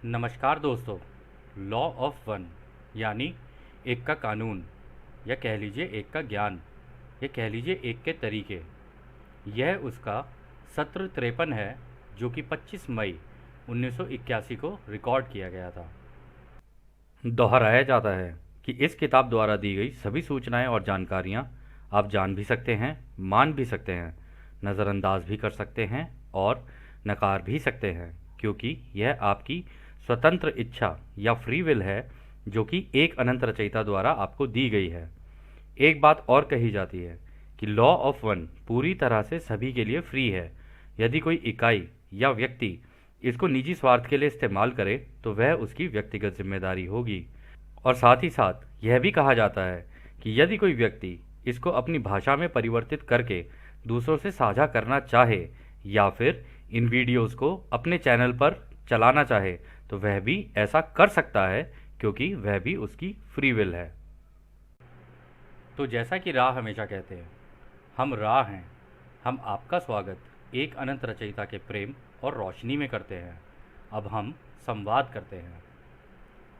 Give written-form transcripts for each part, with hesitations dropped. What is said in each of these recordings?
नमस्कार दोस्तों। Law of one यानी एक का कानून, या कह लीजिए एक का ज्ञान, या कह लीजिए एक के तरीके, यह उसका सत्र 53 है, जो कि 25 मई 1981 को रिकॉर्ड किया गया था। दोहराया जाता है कि इस किताब द्वारा दी गई सभी सूचनाएं और जानकारियां आप जान भी सकते हैं, मान भी सकते हैं, नज़रअंदाज भी कर सकते हैं और नकार भी सकते हैं, क्योंकि यह आपकी स्वतंत्र इच्छा या फ्री विल है, जो कि एक अनंत रचयिता द्वारा आपको दी गई है। एक बात और कही जाती है कि लॉ ऑफ वन पूरी तरह से सभी के लिए फ्री है। यदि कोई इकाई या व्यक्ति इसको निजी स्वार्थ के लिए इस्तेमाल करे तो वह उसकी व्यक्तिगत जिम्मेदारी होगी। और साथ ही साथ यह भी कहा जाता है कि यदि कोई व्यक्ति इसको अपनी भाषा में परिवर्तित करके दूसरों से साझा करना चाहे या फिर इन वीडियोस को अपने चैनल पर चलाना चाहे तो वह भी ऐसा कर सकता है, क्योंकि वह भी उसकी फ्री विल है। तो जैसा कि राह हमेशा कहते हैं, हम राह हैं। हम आपका स्वागत एक अनंत रचयिता के प्रेम और रोशनी में करते हैं। अब हम संवाद करते हैं।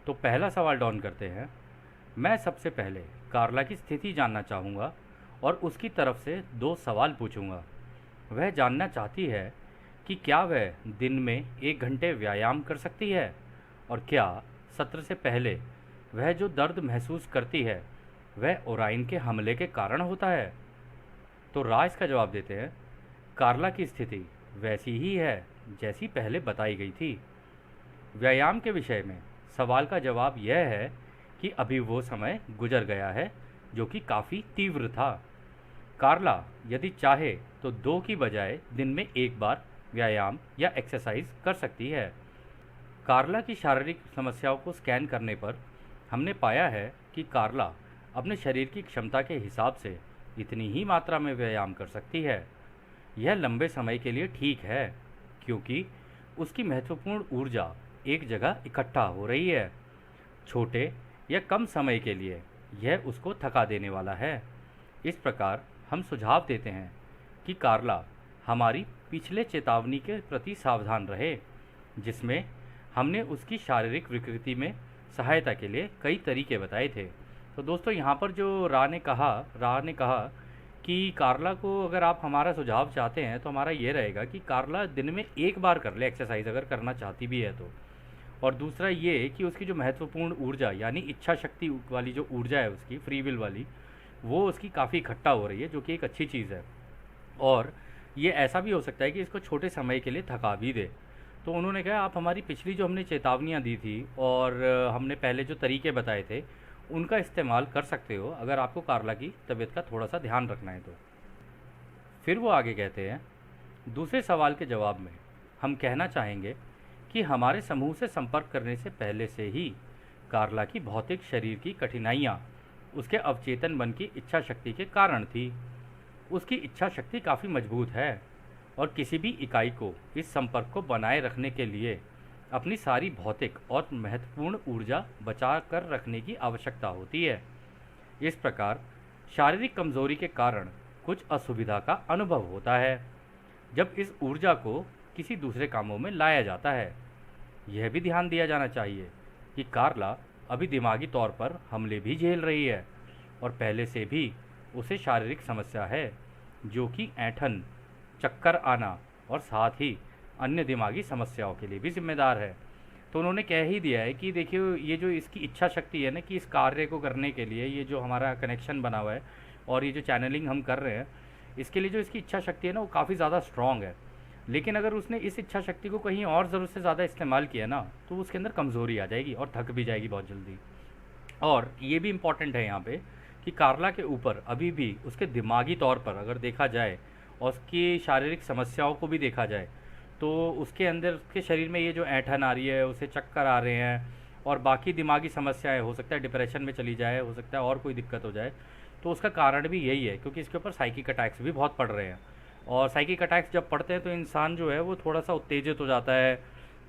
तो पहला सवाल डॉन करते हैं। मैं सबसे पहले कार्ला की स्थिति जानना चाहूँगा और उसकी तरफ से 2 सवाल पूछूंगा। वह जानना चाहती है कि क्या वह दिन में 1 घंटे व्यायाम कर सकती है, और क्या सत्र से पहले वह जो दर्द महसूस करती है वह ओराइन के हमले के कारण होता है। तो रा इसका जवाब देते हैं, कार्ला की स्थिति वैसी ही है जैसी पहले बताई गई थी। व्यायाम के विषय में सवाल का जवाब यह है कि अभी वो समय गुजर गया है जो कि काफ़ी तीव्र था। कार्ला यदि चाहे तो 2 की बजाय दिन में 1 बार व्यायाम या एक्सरसाइज कर सकती है। कार्ला की शारीरिक समस्याओं को स्कैन करने पर हमने पाया है कि कार्ला अपने शरीर की क्षमता के हिसाब से इतनी ही मात्रा में व्यायाम कर सकती है। यह लंबे समय के लिए ठीक है, क्योंकि उसकी महत्वपूर्ण ऊर्जा एक जगह इकट्ठा हो रही है। छोटे या कम समय के लिए यह उसको थका देने वाला है। इस प्रकार हम सुझाव देते हैं कि कार्ला हमारी पिछले चेतावनी के प्रति सावधान रहे, जिसमें हमने उसकी शारीरिक विकृति में सहायता के लिए कई तरीके बताए थे। तो दोस्तों, यहाँ पर जो रा ने कहा कि कार्ला को अगर आप हमारा सुझाव चाहते हैं तो हमारा ये रहेगा कि कार्ला दिन में 1 बार कर ले एक्सरसाइज, अगर करना चाहती भी है तो। और दूसरा ये कि उसकी जो महत्वपूर्ण ऊर्जा यानी इच्छा शक्ति वाली जो ऊर्जा है उसकी फ्री विल वाली, वो उसकी काफ़ी इकट्ठा हो रही है, जो कि एक अच्छी चीज़ है। और ये ऐसा भी हो सकता है कि इसको छोटे समय के लिए थका भी दे। तो उन्होंने कहा, आप हमारी पिछली जो हमने चेतावनियाँ दी थी और हमने पहले जो तरीके बताए थे उनका इस्तेमाल कर सकते हो, अगर आपको कार्ला की तबीयत का थोड़ा सा ध्यान रखना है तो। फिर वो आगे कहते हैं, दूसरे सवाल के जवाब में हम कहना चाहेंगे कि हमारे समूह से संपर्क करने से पहले से ही कार्ला की भौतिक शरीर की कठिनाइयाँ उसके अवचेतन मन की इच्छा शक्ति के कारण थी। उसकी इच्छा शक्ति काफ़ी मजबूत है और किसी भी इकाई को इस संपर्क को बनाए रखने के लिए अपनी सारी भौतिक और महत्वपूर्ण ऊर्जा बचा कर रखने की आवश्यकता होती है। इस प्रकार शारीरिक कमजोरी के कारण कुछ असुविधा का अनुभव होता है जब इस ऊर्जा को किसी दूसरे कामों में लाया जाता है। यह भी ध्यान दिया जाना चाहिए कि कार्ला अभी दिमागी तौर पर हमले भी झेल रही है और पहले से भी उसे शारीरिक समस्या है, जो कि ऐंठन, चक्कर आना और साथ ही अन्य दिमागी समस्याओं के लिए भी जिम्मेदार है। तो उन्होंने कह ही दिया है कि देखिए, ये जो इसकी इच्छा शक्ति है ना कि इस कार्य को करने के लिए, ये जो हमारा कनेक्शन बना हुआ है और ये जो चैनलिंग हम कर रहे हैं, इसके लिए जो इसकी इच्छा शक्ति है ना वो काफ़ी ज़्यादा स्ट्रॉन्ग है। लेकिन अगर उसने इस इच्छा शक्ति को कहीं और ज़रूरत से ज़्यादा इस्तेमाल किया ना तो उसके अंदर कमज़ोरी आ जाएगी और थक भी जाएगी बहुत जल्दी। और ये भी इम्पॉर्टेंट है यहाँ पे कि कार्ला के ऊपर अभी भी उसके दिमागी तौर पर अगर देखा जाए और उसकी शारीरिक समस्याओं को भी देखा जाए तो उसके अंदर, उसके शरीर में ये जो ऐंठन आ रही है, उसे चक्कर आ रहे हैं और बाकी दिमागी समस्याएं, हो सकता है डिप्रेशन में चली जाए, हो सकता है और कोई दिक्कत हो जाए। तो उसका कारण भी यही है, क्योंकि इसके ऊपर साइकिक अटैक्स भी बहुत पड़ रहे हैं। और साइकिक अटैक्स जब पड़ते हैं तो इंसान जो है वो थोड़ा सा उत्तेजित हो जाता है,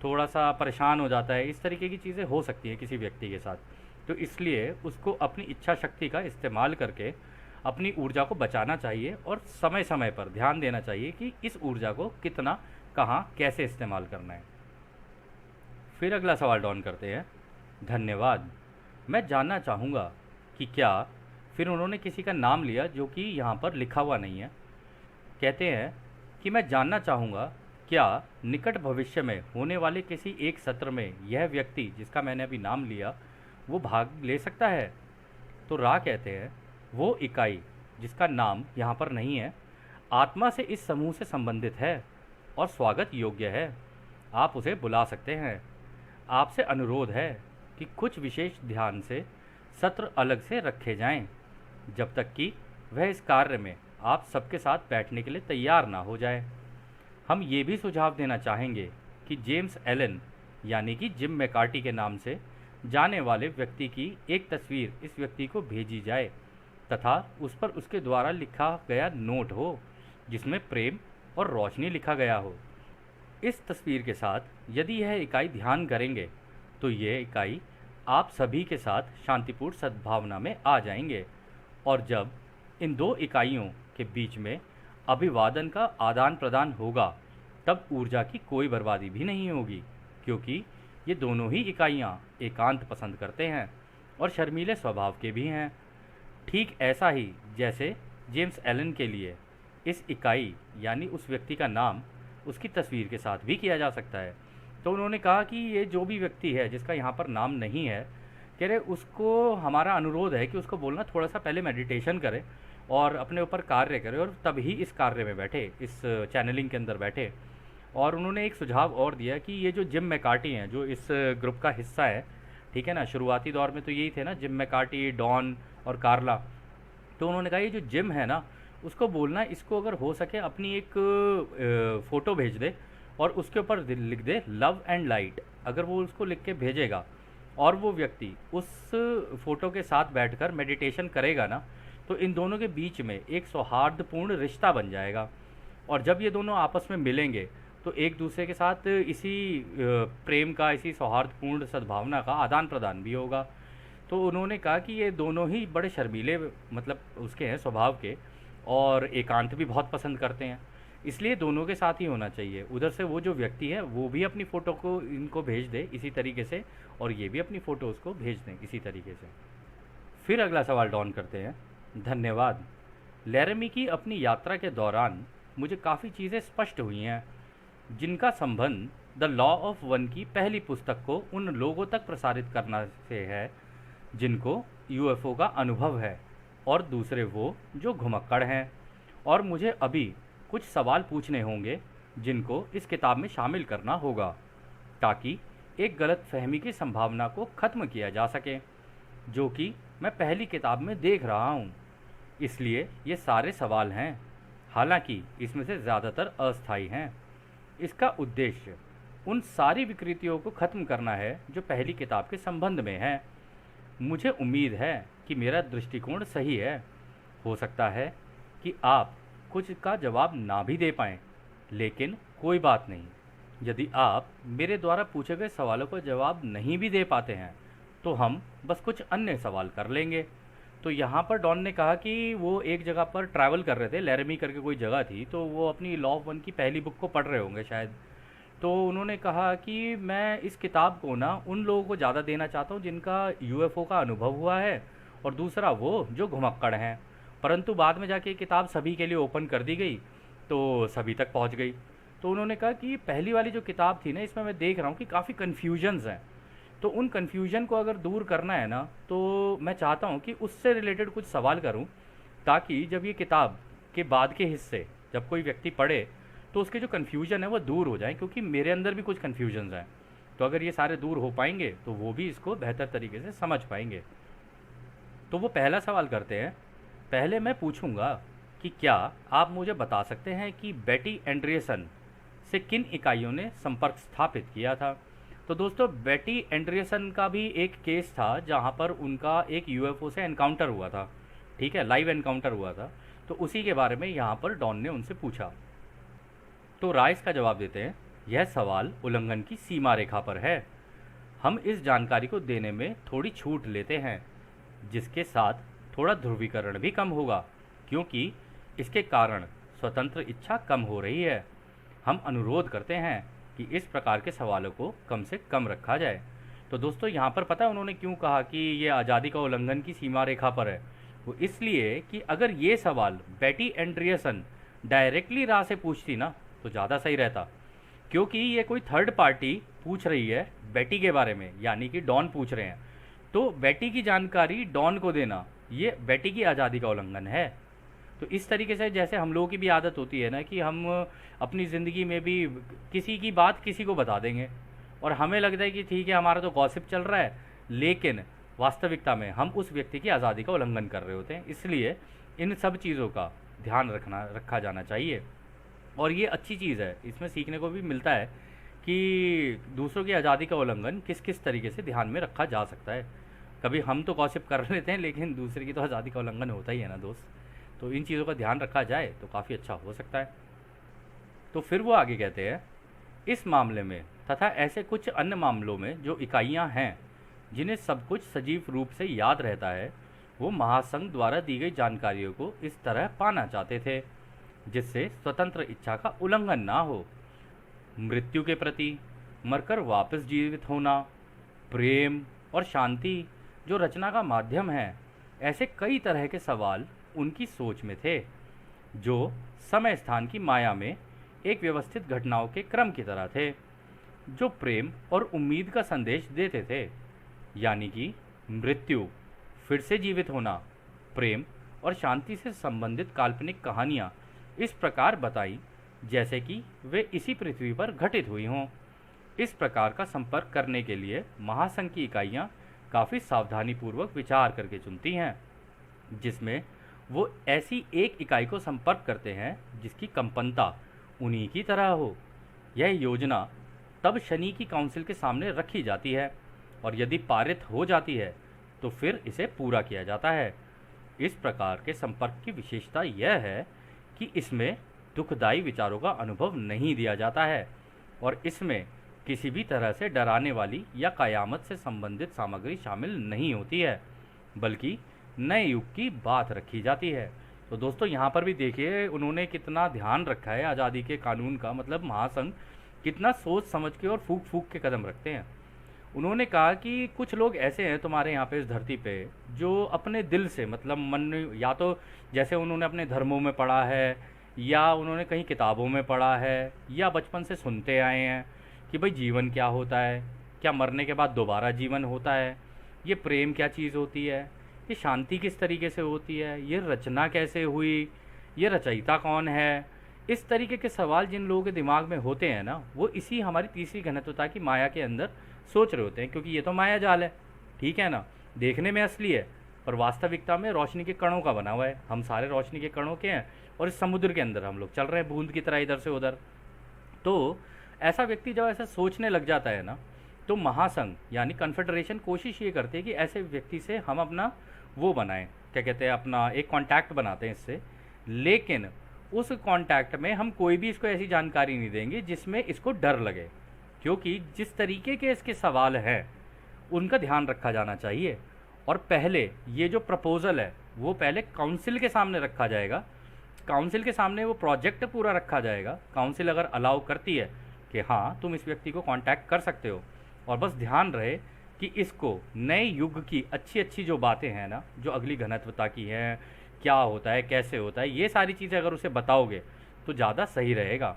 थोड़ा सा परेशान हो जाता है। इस तरीके की चीज़ें हो सकती हैं किसी व्यक्ति के साथ। तो इसलिए उसको अपनी इच्छा शक्ति का इस्तेमाल करके अपनी ऊर्जा को बचाना चाहिए और समय समय पर ध्यान देना चाहिए कि इस ऊर्जा को कितना, कहाँ, कैसे इस्तेमाल करना है। फिर अगला सवाल डॉन करते हैं, धन्यवाद, मैं जानना चाहूँगा कि क्या। फिर उन्होंने किसी का नाम लिया जो कि यहाँ पर लिखा हुआ नहीं है। कहते हैं कि मैं जानना चाहूँगा क्या निकट भविष्य में होने वाले किसी एक सत्र में यह व्यक्ति जिसका मैंने अभी नाम लिया वो भाग ले सकता है। तो रा कहते हैं, वो इकाई जिसका नाम यहाँ पर नहीं है आत्मा से इस समूह से संबंधित है और स्वागत योग्य है। आप उसे बुला सकते हैं। आपसे अनुरोध है कि कुछ विशेष ध्यान से सत्र अलग से रखे जाएं, जब तक कि वह इस कार्य में आप सबके साथ बैठने के लिए तैयार ना हो जाए। हम ये भी सुझाव देना चाहेंगे कि जेम्स एलन यानी कि जिम मैकार्टी के नाम से जाने वाले व्यक्ति की एक तस्वीर इस व्यक्ति को भेजी जाए तथा उस पर उसके द्वारा लिखा गया नोट हो जिसमें प्रेम और रोशनी लिखा गया हो। इस तस्वीर के साथ यदि यह इकाई ध्यान करेंगे तो यह इकाई आप सभी के साथ शांतिपूर्ण सद्भावना में आ जाएंगे, और जब इन दो इकाइयों के बीच में अभिवादन का आदान प्रदान होगा तब ऊर्जा की कोई बर्बादी भी नहीं होगी, क्योंकि ये दोनों ही इकाइयाँ एकांत पसंद करते हैं और शर्मीले स्वभाव के भी हैं। ठीक ऐसा ही जैसे जेम्स एलन के लिए इस इकाई यानी उस व्यक्ति का नाम उसकी तस्वीर के साथ भी किया जा सकता है। तो उन्होंने कहा कि ये जो भी व्यक्ति है जिसका यहाँ पर नाम नहीं है, कह रहे उसको हमारा अनुरोध है कि उसको बोलना थोड़ा सा पहले मेडिटेशन करे और अपने ऊपर कार्य करे और तभी इस कार्य में बैठे, इस चैनलिंग के अंदर बैठे। और उन्होंने एक सुझाव और दिया कि ये जो जिम मैकार्टी हैं जो इस ग्रुप का हिस्सा है, ठीक है ना, शुरुआती दौर में तो यही थे ना, जिम मैकार्टी, डॉन और कार्ला। तो उन्होंने कहा ये जो जिम है ना उसको बोलना इसको अगर हो सके अपनी एक फ़ोटो भेज दे और उसके ऊपर लिख दे लव एंड लाइट। अगर वो उसको लिख के भेजेगा और वो व्यक्ति उस फ़ोटो के साथ बैठकर मेडिटेशन करेगा ना तो इन दोनों के बीच में एक सौहार्दपूर्ण रिश्ता बन जाएगा। और जब ये दोनों आपस में मिलेंगे तो एक दूसरे के साथ इसी प्रेम का, इसी सौहार्दपूर्ण सद्भावना का आदान प्रदान भी होगा। तो उन्होंने कहा कि ये दोनों ही बड़े शर्मीले मतलब उसके हैं स्वभाव के और एकांत भी बहुत पसंद करते हैं, इसलिए दोनों के साथ ही होना चाहिए। उधर से वो जो व्यक्ति है वो भी अपनी फ़ोटो को इनको भेज दे इसी तरीके से और ये भी अपनी फ़ोटो उसको भेज दें इसी तरीके से। फिर अगला सवाल डॉन करते हैं, धन्यवाद, लैरमी की अपनी यात्रा के दौरान मुझे काफ़ी चीज़ें स्पष्ट हुई हैं जिनका संबंध द लॉ ऑफ वन की पहली पुस्तक को उन लोगों तक प्रसारित करना से है जिनको यूएफओ का अनुभव है और दूसरे वो जो घुमक्कड़ हैं। और मुझे अभी कुछ सवाल पूछने होंगे जिनको इस किताब में शामिल करना होगा ताकि एक गलत फहमी की संभावना को ख़त्म किया जा सके जो कि मैं पहली किताब में देख रहा हूँ। इसलिए ये सारे सवाल हैं, हालांकि इसमें से ज़्यादातर अस्थायी हैं। इसका उद्देश्य उन सारी विकृतियों को ख़त्म करना है जो पहली किताब के संबंध में है। मुझे उम्मीद है कि मेरा दृष्टिकोण सही है। हो सकता है कि आप कुछ का जवाब ना भी दे पाएँ, लेकिन कोई बात नहीं। यदि आप मेरे द्वारा पूछे गए सवालों का जवाब नहीं भी दे पाते हैं तो हम बस कुछ अन्य सवाल कर लेंगे। तो यहाँ पर डॉन ने कहा कि वो एक जगह पर ट्रैवल कर रहे थे, लैरमी करके कोई जगह थी, तो वो अपनी लॉ ऑफ वन की पहली बुक को पढ़ रहे होंगे शायद। तो उन्होंने कहा कि मैं इस किताब को ना उन लोगों को ज़्यादा देना चाहता हूँ जिनका यूएफओ का अनुभव हुआ है और दूसरा वो जो घुमक्कड़ हैं। परंतु बाद में जाके ये किताब सभी के लिए ओपन कर दी गई तो सभी तक पहुँच गई। तो उन्होंने कहा कि पहली वाली जो किताब थी ना इसमें मैं देख रहा हूँ कि काफ़ी कन्फ्यूजन्स हैं, तो उन कन्फ्यूजन को अगर दूर करना है ना तो मैं चाहता हूँ कि उससे रिलेटेड कुछ सवाल करूँ ताकि जब ये किताब के बाद के हिस्से जब कोई व्यक्ति पढ़े तो उसके जो कन्फ्यूजन है वो दूर हो जाए, क्योंकि मेरे अंदर भी कुछ कन्फ्यूजन्स हैं। तो अगर ये सारे दूर हो पाएंगे तो वो भी इसको बेहतर तरीके से समझ पाएंगे। तो वो पहला सवाल करते हैं, पहले मैं पूछूंगा कि क्या आप मुझे बता सकते हैं कि बेटी एंड्रियसन से किन इकाइयों ने संपर्क स्थापित किया था। तो दोस्तों बेटी एंड्रियसन का भी एक केस था जहाँ पर उनका एक यूएफओ से एनकाउंटर हुआ था, ठीक है, लाइव एनकाउंटर हुआ था। तो उसी के बारे में यहाँ पर डॉन ने उनसे पूछा। तो राइस का जवाब देते हैं, यह सवाल उल्लंघन की सीमा रेखा पर है। हम इस जानकारी को देने में थोड़ी छूट लेते हैं जिसके साथ थोड़ा ध्रुवीकरण भी कम होगा, क्योंकि इसके कारण स्वतंत्र इच्छा कम हो रही है। हम अनुरोध करते हैं कि इस प्रकार के सवालों को कम से कम रखा जाए। तो दोस्तों यहाँ पर पता है उन्होंने क्यों कहा कि ये आज़ादी का उल्लंघन की सीमा रेखा पर है? वो इसलिए कि अगर ये सवाल बेटी एंड्रियसन डायरेक्टली रा से पूछती ना तो ज़्यादा सही रहता, क्योंकि ये कोई थर्ड पार्टी पूछ रही है बेटी के बारे में, यानी कि डॉन पूछ रहे हैं, तो बेटी की जानकारी डॉन को देना ये बेटी की आज़ादी का उल्लंघन है। तो इस तरीके से जैसे हम लोगों की भी आदत होती है ना कि हम अपनी ज़िंदगी में भी किसी की बात किसी को बता देंगे और हमें लगता है कि ठीक है हमारा तो गॉसिप चल रहा है, लेकिन वास्तविकता में हम उस व्यक्ति की आज़ादी का उल्लंघन कर रहे होते हैं। इसलिए इन सब चीज़ों का ध्यान रखा जाना चाहिए। और ये अच्छी चीज़ है, इसमें सीखने को भी मिलता है कि दूसरों की आज़ादी का उल्लंघन किस किस तरीके से ध्यान में रखा जा सकता है। कभी हम तो गॉसिप कर लेते हैं, लेकिन दूसरे की तो आज़ादी का उल्लंघन होता ही है ना दोस्त। तो इन चीज़ों का ध्यान रखा जाए तो काफ़ी अच्छा हो सकता है। तो फिर वो आगे कहते हैं, इस मामले में तथा ऐसे कुछ अन्य मामलों में जो इकाइयां हैं जिन्हें सब कुछ सजीव रूप से याद रहता है, वो महासंघ द्वारा दी गई जानकारियों को इस तरह पाना चाहते थे जिससे स्वतंत्र इच्छा का उल्लंघन ना हो। मृत्यु के प्रति, मरकर वापस जीवित होना, प्रेम और शांति जो रचना का माध्यम है, ऐसे कई तरह के सवाल उनकी सोच में थे जो समय स्थान की माया में एक व्यवस्थित घटनाओं के क्रम की तरह थे, जो प्रेम और उम्मीद का संदेश देते थे। यानी कि मृत्यु, फिर से जीवित होना, प्रेम और शांति से संबंधित काल्पनिक कहानियाँ इस प्रकार बताई जैसे कि वे इसी पृथ्वी पर घटित हुई हों। इस प्रकार का संपर्क करने के लिए महासंघ की इकाइयाँ काफ़ी सावधानीपूर्वक विचार करके चुनती हैं, जिसमें वो ऐसी एक इकाई को संपर्क करते हैं जिसकी कंपनता उन्हीं की तरह हो। यह योजना तब शनि की काउंसिल के सामने रखी जाती है और यदि पारित हो जाती है तो फिर इसे पूरा किया जाता है। इस प्रकार के संपर्क की विशेषता यह है कि इसमें दुखदायी विचारों का अनुभव नहीं दिया जाता है और इसमें किसी भी तरह से डराने वाली या कयामत से संबंधित सामग्री शामिल नहीं होती है, बल्कि नए युग की बात रखी जाती है। तो दोस्तों यहाँ पर भी देखिए उन्होंने कितना ध्यान रखा है आज़ादी के कानून का, मतलब महासंघ कितना सोच समझ के और फूक फूक के कदम रखते हैं। उन्होंने कहा कि कुछ लोग ऐसे हैं तुम्हारे यहाँ पे इस धरती पे जो अपने दिल से, मतलब मन में, या तो जैसे उन्होंने अपने धर्मों में पढ़ा है या उन्होंने कहीं किताबों में पढ़ा है या बचपन से सुनते आए हैं कि भाई जीवन क्या होता है, क्या मरने के बाद दोबारा जीवन होता है, ये प्रेम क्या चीज़ होती है, ये शांति किस तरीके से होती है, ये रचना कैसे हुई, ये रचयिता कौन है। इस तरीके के सवाल जिन लोगों के दिमाग में होते हैं ना, वो इसी हमारी तीसरी घनत्वता की माया के अंदर सोच रहे होते हैं, क्योंकि ये तो माया जाल है, ठीक है ना, देखने में असली है पर वास्तविकता में रोशनी के कणों का बना हुआ है। हम सारे रोशनी के कणों के हैं और इस समुद्र के अंदर हम लोग चल रहे हैं बूंद की तरह इधर से उधर। तो ऐसा व्यक्ति जब ऐसा सोचने लग जाता है ना, तो महासंघ यानी कन्फेडरेशन कोशिश ये करते हैं कि ऐसे व्यक्ति से हम अपना वो बनाएं, क्या कहते हैं, अपना एक कांटेक्ट बनाते हैं इससे, लेकिन उस कांटेक्ट में हम कोई भी इसको ऐसी जानकारी नहीं देंगे जिसमें इसको डर लगे, क्योंकि जिस तरीके के इसके सवाल हैं उनका ध्यान रखा जाना चाहिए। और पहले ये जो प्रपोज़ल है वो पहले काउंसिल के सामने रखा जाएगा, काउंसिल के सामने वो प्रोजेक्ट पूरा रखा जाएगा। काउंसिल अगर अलाउ करती है कि हाँ तुम इस व्यक्ति को कांटेक्ट कर सकते हो, और बस ध्यान रहे कि इसको नए युग की अच्छी अच्छी जो बातें हैं ना, जो अगली घनत्वता की हैं, क्या होता है कैसे होता है, ये सारी चीज़ें अगर उसे बताओगे तो ज़्यादा सही रहेगा।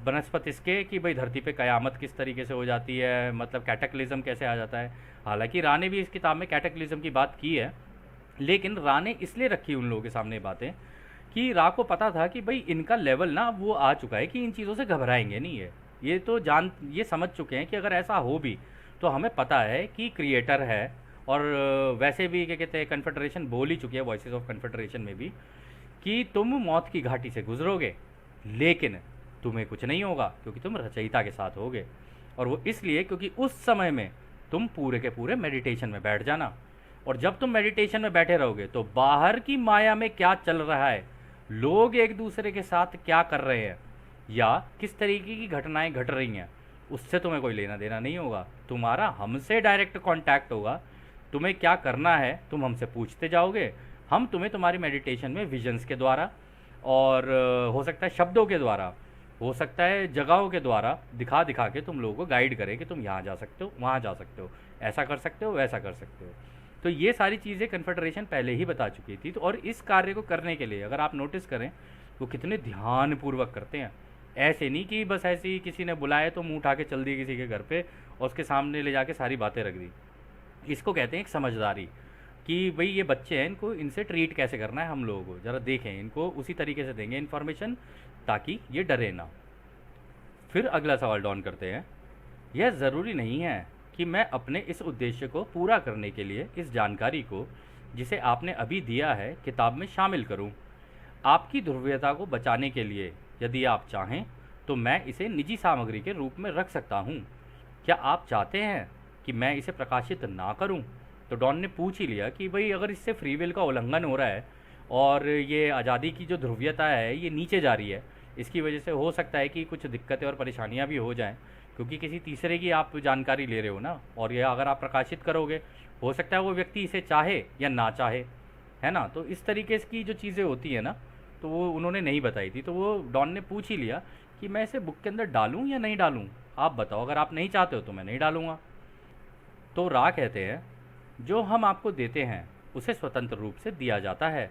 बनस्पत इसके कि भाई धरती पे कयामत किस तरीके से हो जाती है, मतलब कैटेक्लिज्म कैसे आ जाता है। हालांकि रा ने भी इस किताब में कैटेक्लिज्म की बात की है, लेकिन रा ने इसलिए रखी उन लोगों के सामने बातें कि रा को पता था कि भाई इनका लेवल ना वो आ चुका है कि इन चीज़ों से घबराएंगे नहीं है। ये तो ये समझ चुके हैं कि अगर ऐसा हो भी तो हमें पता है कि क्रिएटर है, और वैसे भी क्या कहते हैं कन्फेडरेशन बोल ही चुकी है वॉइसेस ऑफ कन्फेडरेशन में भी कि तुम मौत की घाटी से गुजरोगे लेकिन तुम्हें कुछ नहीं होगा क्योंकि तुम रचयिता के साथ होगे। और वो इसलिए क्योंकि उस समय में तुम पूरे के पूरे मेडिटेशन में बैठ जाना, और जब तुम मेडिटेशन में बैठे रहोगे तो बाहर की माया में क्या चल रहा है, लोग एक दूसरे के साथ क्या कर रहे हैं या किस तरीके की घटनाएं घट रही हैं, उससे तुम्हें कोई लेना देना नहीं होगा। तुम्हारा हमसे डायरेक्ट कांटेक्ट होगा। तुम्हें क्या करना है तुम हमसे पूछते जाओगे, हम तुम्हें तुम्हारी मेडिटेशन में विजन्स के द्वारा और हो सकता है शब्दों के द्वारा हो सकता है जगहों के द्वारा दिखा दिखा के तुम लोगों को गाइड करे कि तुम यहाँ जा सकते हो, वहाँ जा सकते हो, ऐसा कर सकते हो, वैसा कर सकते हो। तो ये सारी चीज़ें कन्फेडरेशन पहले ही बता चुकी थी। तो और इस कार्य को करने के लिए अगर आप नोटिस करें वो कितने ध्यानपूर्वक करते हैं। ऐसे नहीं कि बस ऐसे ही किसी ने बुलाया तो मुंह उठा के चल दी किसी के घर पे और उसके सामने ले जाके सारी बातें रख दी। इसको कहते हैं एक समझदारी, कि भाई ये बच्चे हैं, इनको इनसे ट्रीट कैसे करना है हम लोगों को, ज़रा देखें, इनको उसी तरीके से देंगे इन्फॉर्मेशन ताकि ये डरे ना। फिर अगला सवाल डॉन करते हैं, यह ज़रूरी नहीं है कि मैं अपने इस उद्देश्य को पूरा करने के लिए इस जानकारी को जिसे आपने अभी दिया है किताब में शामिल करूं। आपकी ध्रुवीयता को बचाने के लिए यदि आप चाहें तो मैं इसे निजी सामग्री के रूप में रख सकता हूं। क्या आप चाहते हैं कि मैं इसे प्रकाशित ना करूं? तो डॉन ने पूछ ही लिया कि भाई अगर इससे फ्री विल का उल्लंघन हो रहा है और ये आज़ादी की जो ध्रुवीयता है ये नीचे जा रही है, इसकी वजह से हो सकता है कि कुछ दिक्कतें और परेशानियां भी हो जाएं, क्योंकि किसी तीसरे की आप जानकारी ले रहे हो ना, और यह अगर आप प्रकाशित करोगे हो सकता है वो व्यक्ति इसे चाहे या ना चाहे, है ना। तो इस तरीके की जो चीज़ें होती है ना, तो वो उन्होंने नहीं बताई थी। तो वो डॉन ने पूछ ही लिया कि मैं इसे बुक के अंदर डालूं या नहीं डालूं, आप बताओ, अगर आप नहीं चाहते हो तो मैं नहीं डालूंगा। तो रा कहते हैं, जो हम आपको देते हैं उसे स्वतंत्र रूप से दिया जाता है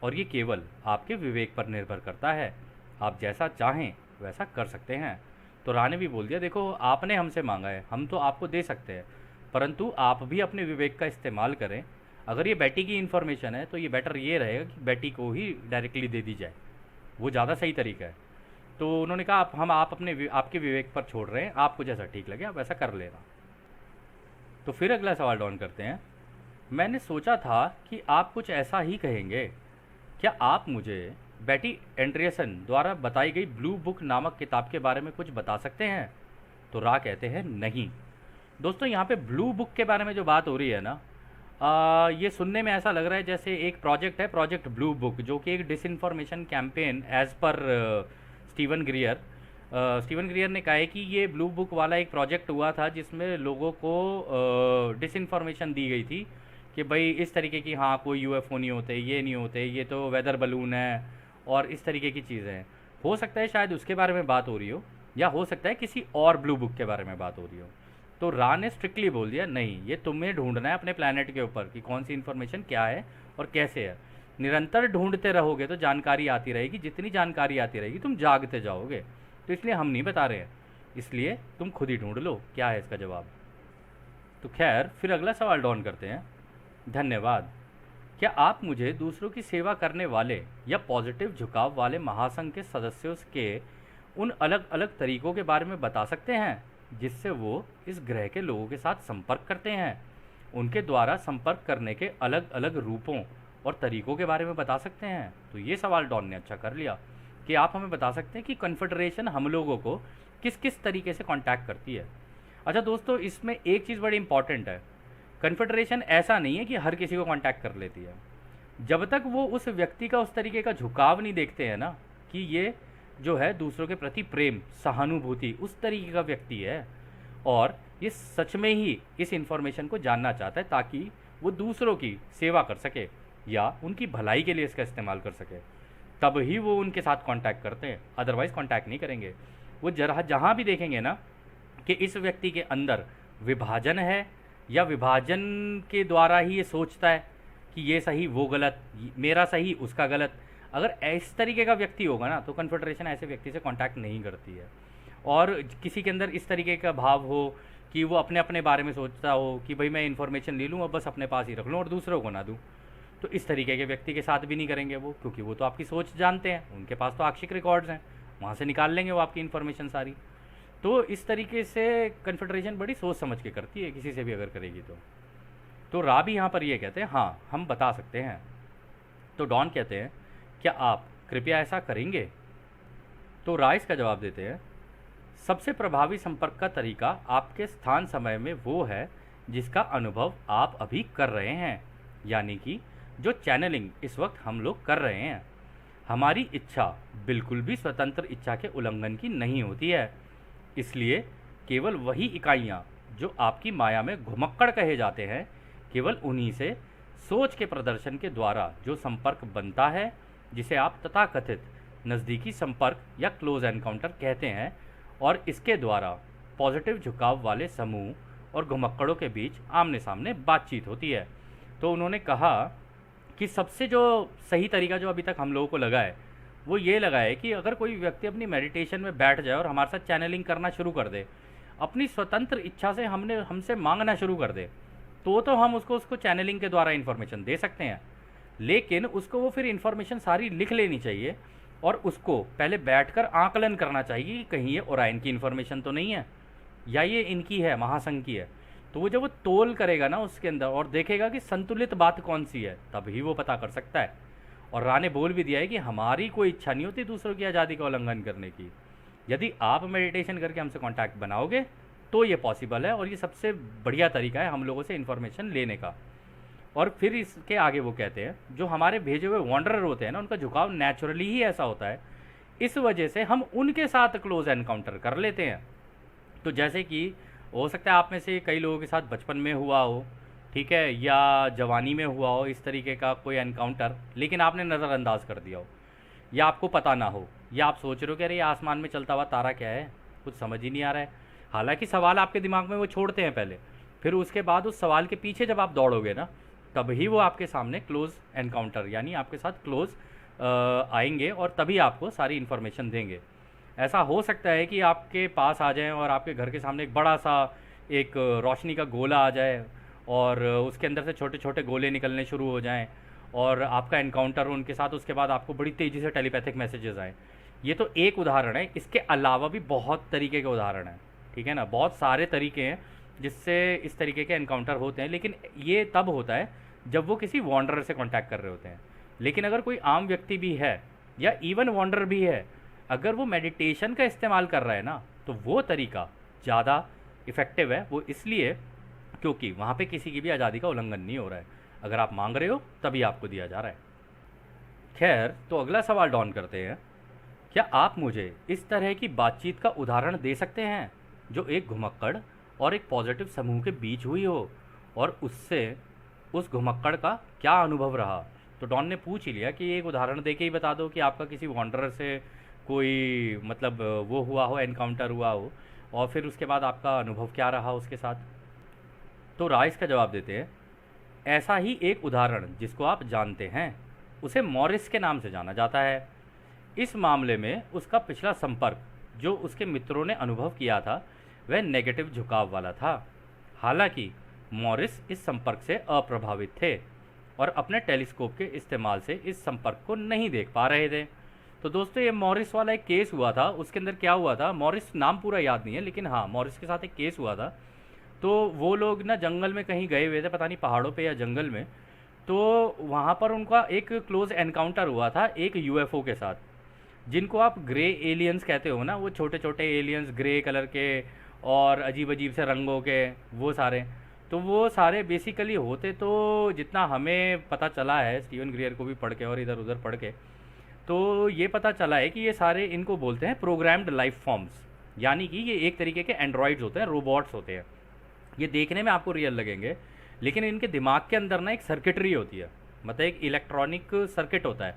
और ये केवल आपके विवेक पर निर्भर करता है। आप जैसा चाहें वैसा कर सकते हैं। तो रा ने भी बोल दिया, देखो आपने हमसे मांगा है, हम तो आपको दे सकते हैं, परंतु आप भी अपने विवेक का इस्तेमाल करें। अगर ये बेटी की इन्फॉर्मेशन है तो ये बेटर ये रहेगा कि बेटी को ही डायरेक्टली दे दी जाए, वो ज़्यादा सही तरीका है। तो उन्होंने कहा आप आपके विवेक पर छोड़ रहे हैं, आपको जैसा ठीक लगे आप वैसा कर लेना। तो फिर अगला सवाल डॉन करते हैं, मैंने सोचा था कि आप कुछ ऐसा ही कहेंगे, क्या आप मुझे बेटी एंड्रियसन द्वारा बताई गई ब्लू बुक नामक किताब के बारे में कुछ बता सकते हैं? तो रा कहते हैं, नहीं। दोस्तों यहाँ पे ब्लू बुक के बारे में जो बात हो रही है ना, ये सुनने में ऐसा लग रहा है जैसे एक प्रोजेक्ट है, प्रोजेक्ट ब्लू बुक, जो कि एक disinformation campaign as per Steven Greer. Steven Greer ने कहा है कि ये ब्लू बुक वाला एक प्रोजेक्ट हुआ था जिसमें लोगों को डिसइंफॉर्मेशन दी गई थी कि भाई इस तरीके की, हाँ कोई यूएफओ नहीं होते, ये नहीं होते, ये तो वेदर बलून है और इस तरीके की चीज़ें हैं। हो सकता है शायद उसके बारे में बात हो रही हो, या हो सकता है किसी और ब्लू बुक के बारे में बात हो रही हो। तो रा ने स्ट्रिक्टली बोल दिया, नहीं, ये तुम्हें ढूंढना है अपने प्लानट के ऊपर कि कौन सी इन्फॉर्मेशन क्या है और कैसे है। निरंतर ढूंढते रहोगे तो जानकारी आती रहेगी, जितनी जानकारी आती रहेगी तुम जागते जाओगे। तो इसलिए हम नहीं बता रहे हैं, इसलिए तुम खुद ही ढूंढ लो क्या है इसका जवाब। तो खैर फिर अगला सवाल डॉन करते हैं, धन्यवाद। क्या आप मुझे दूसरों की सेवा करने वाले या पॉजिटिव झुकाव वाले महासंघ के सदस्यों के उन अलग अलग तरीकों के बारे में बता सकते हैं जिससे वो इस ग्रह के लोगों के साथ संपर्क करते हैं? उनके द्वारा संपर्क करने के अलग अलग रूपों और तरीकों के बारे में बता सकते हैं? तो ये सवाल डॉन ने अच्छा कर लिया कि आप हमें बता सकते हैं कि कन्फेडरेशन हम लोगों को किस किस तरीके से कांटेक्ट करती है। अच्छा दोस्तों, इसमें एक चीज़ बड़ी इंपॉर्टेंट है, कन्फेडरेशन ऐसा नहीं है कि हर किसी को कांटेक्ट कर लेती है। जब तक वो उस व्यक्ति का उस तरीके का झुकाव नहीं देखते हैं ना कि ये जो है दूसरों के प्रति प्रेम, सहानुभूति, उस तरीके का व्यक्ति है और ये सच में ही इस इन्फॉर्मेशन को जानना चाहता है ताकि वो दूसरों की सेवा कर सके या उनकी भलाई के लिए इसका इस्तेमाल कर सके, तब ही वो उनके साथ कांटेक्ट करते हैं, अदरवाइज़ कांटेक्ट नहीं करेंगे। वो जहाँ भी देखेंगे ना कि इस व्यक्ति के अंदर विभाजन है या विभाजन के द्वारा ही ये सोचता है कि ये सही वो गलत, मेरा सही उसका गलत, अगर इस तरीके का व्यक्ति होगा ना तो कन्फेडरेशन ऐसे व्यक्ति से कांटेक्ट नहीं करती है। और किसी के अंदर इस तरीके का भाव हो कि वो अपने अपने बारे में सोचता हो कि भाई मैं इन्फॉर्मेशन ले लूँ और बस अपने पास ही रख लूँ और दूसरों को ना दूँ, तो इस तरीके के व्यक्ति के साथ भी नहीं करेंगे वो, क्योंकि वो तो आपकी सोच जानते हैं, उनके पास तो आक्षिक रिकॉर्ड्स हैं, वहाँ से निकाल लेंगे वो आपकी इन्फॉर्मेशन सारी। तो इस तरीके से कन्फेडरेशन बड़ी सोच समझ के करती है किसी से भी अगर करेगी तो रा भी यहाँ पर ये कहते हैं, हाँ हम बता सकते हैं। तो डॉन कहते हैं, क्या आप कृपया ऐसा करेंगे? तो रा इसका जवाब देते हैं, सबसे प्रभावी संपर्क का तरीका आपके स्थान समय में वो है जिसका अनुभव आप अभी कर रहे हैं, यानी कि जो चैनलिंग इस वक्त हम लोग कर रहे हैं। हमारी इच्छा बिल्कुल भी स्वतंत्र इच्छा के उल्लंघन की नहीं होती है, इसलिए केवल वही इकाइयाँ जो आपकी माया में घुमक्कड़ कहे जाते हैं, केवल उन्हीं से सोच के प्रदर्शन के द्वारा जो संपर्क बनता है, जिसे आप तथाकथित नज़दीकी संपर्क या क्लोज एनकाउंटर कहते हैं और इसके द्वारा पॉजिटिव झुकाव वाले समूह और घुमक्कड़ों के बीच आमने सामने बातचीत होती है। तो उन्होंने कहा कि सबसे जो सही तरीका जो अभी तक हम लोगों को लगा है वो ये लगा है कि अगर कोई व्यक्ति अपनी मेडिटेशन में बैठ जाए और हमारे साथ चैनलिंग करना शुरू कर दे, अपनी स्वतंत्र इच्छा से हमसे मांगना शुरू कर दे, तो हम उसको चैनलिंग के द्वारा इन्फॉर्मेशन दे सकते हैं। लेकिन उसको वो फिर इन्फॉर्मेशन सारी लिख लेनी चाहिए और उसको पहले बैठकर आकलन करना चाहिए कि कहीं ये ओराइन की इन्फॉर्मेशन तो नहीं है या ये इनकी है, महासंघ की है। तो वो जब वो तोल करेगा ना उसके अंदर और देखेगा कि संतुलित बात कौन सी है, तभी वो पता कर सकता है। और रा ने बोल भी दिया है कि हमारी कोई इच्छा नहीं होती दूसरों की आज़ादी का उल्लंघन करने की। यदि आप मेडिटेशन करके हमसे कांटेक्ट बनाओगे तो ये पॉसिबल है और ये सबसे बढ़िया तरीका है हम लोगों से इन्फॉर्मेशन लेने का। और फिर इसके आगे वो कहते हैं जो हमारे भेजे हुए वॉन्डरर होते हैं ना, उनका झुकाव नेचुरली ही ऐसा होता है, इस वजह से हम उनके साथ क्लोज एनकाउंटर कर लेते हैं। तो जैसे कि हो सकता है आप में से कई लोगों के साथ बचपन में हुआ हो, ठीक है, या जवानी में हुआ हो इस तरीके का कोई एनकाउंटर, लेकिन आपने नज़रअंदाज कर दिया हो या आपको पता ना हो, या आप सोच रहे हो कि अरे ये आसमान में चलता हुआ तारा क्या है, कुछ समझ ही नहीं आ रहा है। हालांकि सवाल आपके दिमाग में वो छोड़ते हैं पहले, फिर उसके बाद उस सवाल के पीछे जब आप दौड़ोगे ना, तभी वो आपके सामने क्लोज एनकाउंटर यानी आपके साथ क्लोज आएंगे और तभी आपको सारी इन्फॉर्मेशन देंगे। ऐसा हो सकता है कि आपके पास आ जाएं और आपके घर के सामने एक बड़ा सा एक रोशनी का गोला आ जाए और उसके अंदर से छोटे छोटे गोले निकलने शुरू हो जाएं और आपका एनकाउंटर हो उनके साथ, उसके बाद आपको बड़ी तेज़ी से टेलीपैथिक मैसेजेस आएँ। ये तो एक उदाहरण है, इसके अलावा भी बहुत तरीके के उदाहरण हैं, ठीक है ना, बहुत सारे तरीके हैं जिससे इस तरीके के एनकाउंटर होते हैं। लेकिन ये तब होता है जब वो किसी वॉन्डरर से कांटेक्ट कर रहे होते हैं। लेकिन अगर कोई आम व्यक्ति भी है या इवन वॉन्डरर भी है, अगर वो मेडिटेशन का इस्तेमाल कर रहा है ना, तो वो तरीका ज़्यादा इफ़ेक्टिव है। वो इसलिए क्योंकि वहाँ पे किसी की भी आज़ादी का उल्लंघन नहीं हो रहा है। अगर आप मांग रहे हो तभी आपको दिया जा रहा है। खैर, तो अगला सवाल डॉन करते हैं, क्या आप मुझे इस तरह की बातचीत का उदाहरण दे सकते हैं जो एक घुमक्कड़ और एक पॉजिटिव समूह के बीच हुई हो और उससे उस घुमक्कड़ का क्या अनुभव रहा? तो डॉन ने पूछ ही लिया कि एक उदाहरण दे के ही बता दो कि आपका किसी वॉन्डरर से कोई मतलब वो हुआ हो, एनकाउंटर हुआ हो, और फिर उसके बाद आपका अनुभव क्या रहा उसके साथ। तो रा इसका जवाब देते हैं, ऐसा ही एक उदाहरण जिसको आप जानते हैं उसे मॉरिस के नाम से जाना जाता है। इस मामले में उसका पिछला संपर्क जो उसके मित्रों ने अनुभव किया था वह नेगेटिव झुकाव वाला था। हालांकि मॉरिस इस संपर्क से अप्रभावित थे और अपने टेलीस्कोप के इस्तेमाल से इस संपर्क को नहीं देख पा रहे थे। तो दोस्तों, ये मॉरिस वाला एक केस हुआ था। उसके अंदर क्या हुआ था, मॉरिस नाम पूरा याद नहीं है, लेकिन हाँ, मॉरिस के साथ एक केस हुआ था। तो वो लोग ना जंगल में कहीं गए हुए थे, पता नहीं पहाड़ों पे या जंगल में। तो वहाँ पर उनका एक क्लोज एनकाउंटर हुआ था एक यूएफओ के साथ, जिनको आप ग्रे एलियंस कहते हो ना, वो छोटे छोटे एलियंस ग्रे कलर के और अजीब अजीब से रंगों के, वो सारे। तो वो सारे बेसिकली होते, तो जितना हमें पता चला है स्टीवन ग्रियर को भी पढ़ के और इधर उधर पढ़ के, तो ये पता चला है कि ये सारे इनको बोलते हैं प्रोग्राम्ड लाइफ फॉर्म्स, यानी कि ये एक तरीके के एंड्रॉयड्स होते हैं, रोबोट्स होते हैं। ये देखने में आपको रियल लगेंगे, लेकिन इनके दिमाग के अंदर ना एक सर्किटरी होती है, मतलब एक इलेक्ट्रॉनिक सर्किट होता है।